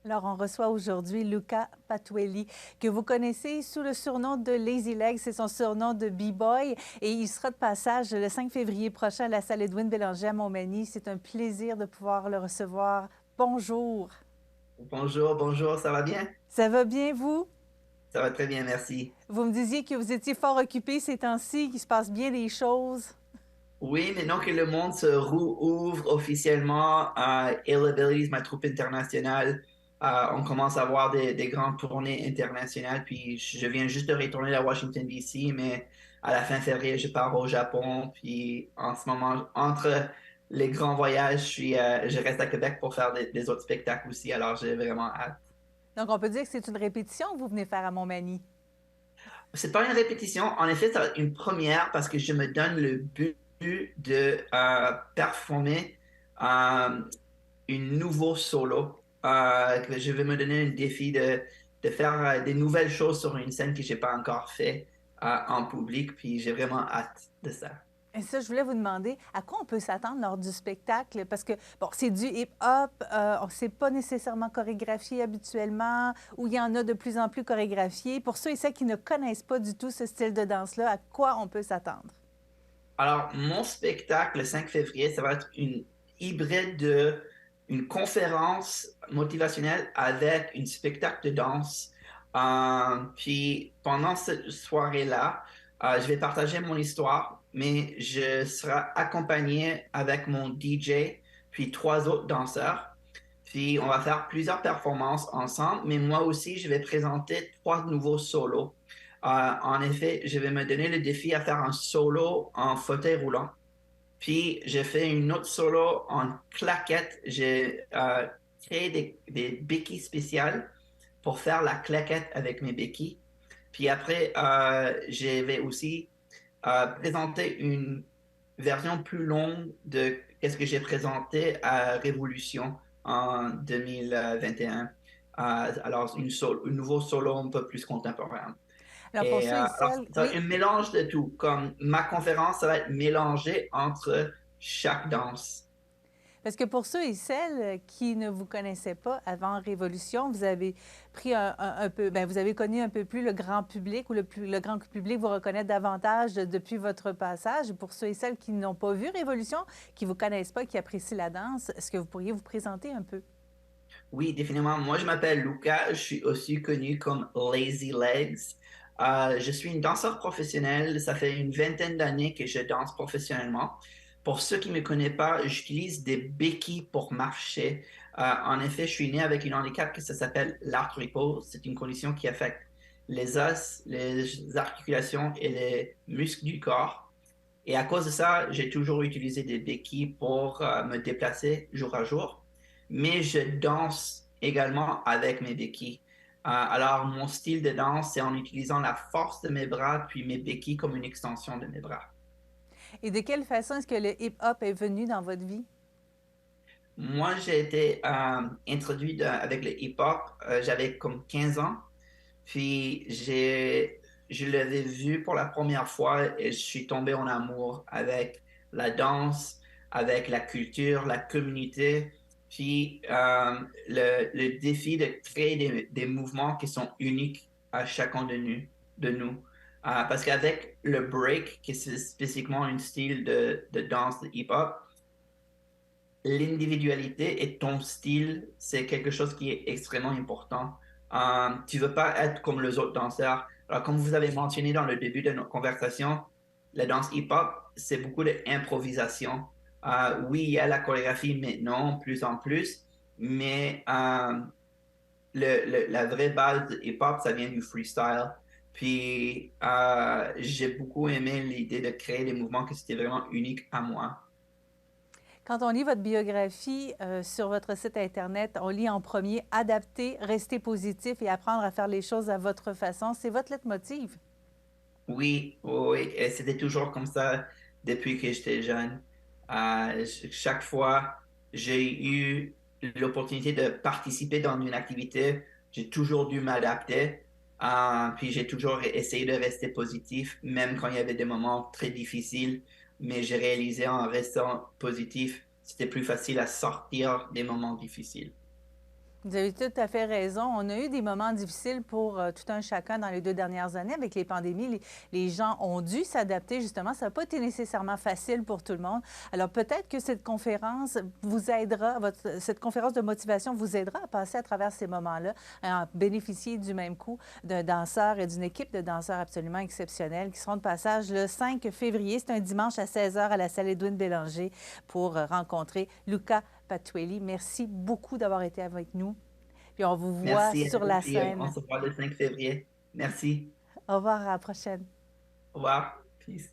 Alors, on reçoit aujourd'hui Luca Patuelli, que vous connaissez sous le surnom de Lazy Legs, c'est son surnom de B-Boy, et il sera de passage le 5 février prochain à la salle Edwin Bélanger à Montmagny. C'est un plaisir de pouvoir le recevoir. Bonjour. Bonjour, bonjour, ça va bien? Ça va bien, vous? Ça va très bien, merci. Vous me disiez que vous étiez fort occupé ces temps-ci, qu'il se passe bien des choses. Oui, maintenant que le monde se rouvre officiellement à Ill Abilities, ma troupe internationale, on commence à avoir des grandes tournées internationales. Puis je viens juste de retourner à Washington, D.C., mais à la fin février, je pars au Japon. Puis en ce moment, entre les grands voyages, je reste à Québec pour faire des autres spectacles aussi. Alors j'ai vraiment hâte. Donc, on peut dire que c'est une répétition que vous venez faire à Montmagny. C'est pas une répétition. En effet, ça va être une première parce que je me donne le but de performer euh, une nouveau solo. Que je vais me donner un défi de faire des nouvelles choses sur une scène que j'ai pas encore fait en public. Puis j'ai vraiment hâte de ça. Et ça, je voulais vous demander, à quoi on peut s'attendre lors du spectacle? Parce que, bon, c'est du hip-hop, on ne sait pas nécessairement chorégraphié habituellement, ou il y en a de plus en plus chorégraphiés. Pour ceux et celles qui ne connaissent pas du tout ce style de danse-là, à quoi on peut s'attendre? Alors, mon spectacle le 5 février, ça va être une hybride de une conférence motivationnelle avec un spectacle de danse. Puis pendant cette soirée-là, je vais partager mon histoire, mais je serai accompagné avec mon DJ, puis trois autres danseurs. Puis on va faire plusieurs performances ensemble, mais moi aussi, je vais présenter trois nouveaux solos. En effet, je vais me donner le défi à faire un solo en fauteuil roulant. Puis, j'ai fait une autre solo en claquette. J'ai créé des béquilles spéciales pour faire la claquette avec mes béquilles. Puis après, je vais aussi présenter une version plus longue de ce que j'ai présenté à Révolution en 2021. Alors, un nouveau solo un peu plus contemporain. Alors, pour Et ceux et alors, celles, ça va être oui, un mélange de tout. Comme ma conférence, ça va être mélangé entre chaque danse. parce que pour ceux et celles qui ne vous connaissaient pas avant Révolution, vous avez pris un peu, ben, vous avez connu un peu plus le grand public ou le grand public vous reconnaît davantage depuis votre passage. Pour ceux et celles qui n'ont pas vu Révolution, qui ne vous connaissent pas, qui apprécient la danse, est-ce que vous pourriez vous présenter un peu? Oui, définitivement. Moi, je m'appelle Luca. Je suis aussi connu comme Lazy Legs. Je suis une danseur professionnel. Ça fait une vingtaine d'années que je danse professionnellement. Pour ceux qui ne me connaissent pas, j'utilise des béquilles pour marcher. En effet, je suis né avec un handicap qui s'appelle l'arthrose. C'est une condition qui affecte les os, les articulations et les muscles du corps. Et à cause de ça, j'ai toujours utilisé des béquilles pour me déplacer jour à jour. Mais je danse également avec mes béquilles. Alors, mon style de danse, c'est en utilisant la force de mes bras, puis mes béquilles comme une extension de mes bras. Et de quelle façon est-ce que le hip-hop est venu dans votre vie? Moi, j'ai été introduit avec le hip-hop, j'avais comme 15 ans. Puis je l'avais vu pour la première fois et je suis tombé en amour avec la danse, avec la culture, la communauté, puis le défi de créer des mouvements qui sont uniques à chacun de nous. Parce qu'avec le break, qui est spécifiquement un style de danse de hip-hop, l'individualité et ton style, c'est quelque chose qui est extrêmement important. Tu veux pas être comme les autres danseurs. Alors, comme vous avez mentionné dans le début de notre conversation, la danse hip-hop, c'est beaucoup d'improvisation. Oui, il y a la chorégraphie maintenant, plus en plus, mais la vraie base de hip-hop, ça vient du freestyle. Puis, j'ai beaucoup aimé l'idée de créer des mouvements que c'était vraiment unique à moi. Quand on lit votre biographie sur votre site Internet, on lit en premier adapter, rester positif et apprendre à faire les choses à votre façon. C'est votre leitmotiv. Oui, oui, et c'était toujours comme ça depuis que j'étais jeune. Chaque fois j'ai eu l'opportunité de participer dans une activité, j'ai toujours dû m'adapter. Puis j'ai toujours essayé de rester positif, même quand il y avait des moments très difficiles. Mais j'ai réalisé en restant positif, c'était plus facile à sortir des moments difficiles. Vous avez tout à fait raison. On a eu des moments difficiles pour tout un chacun dans les 2 dernières années avec les pandémies. Les gens ont dû s'adapter, justement. Ça n'a pas été nécessairement facile pour tout le monde. Alors peut-être que cette conférence vous aidera, cette conférence de motivation vous aidera à passer à travers ces moments-là, à bénéficier du même coup d'un danseur et d'une équipe de danseurs absolument exceptionnels qui seront de passage le 5 février. C'est un dimanche à 16 h à la salle Edwin Bélanger pour rencontrer Luca Patuelli. Merci beaucoup d'avoir été avec nous. Puis on vous voit Merci à sur vous, la puis on scène. se voit le 5 février. Merci. Au revoir, à la prochaine. Au revoir. Peace.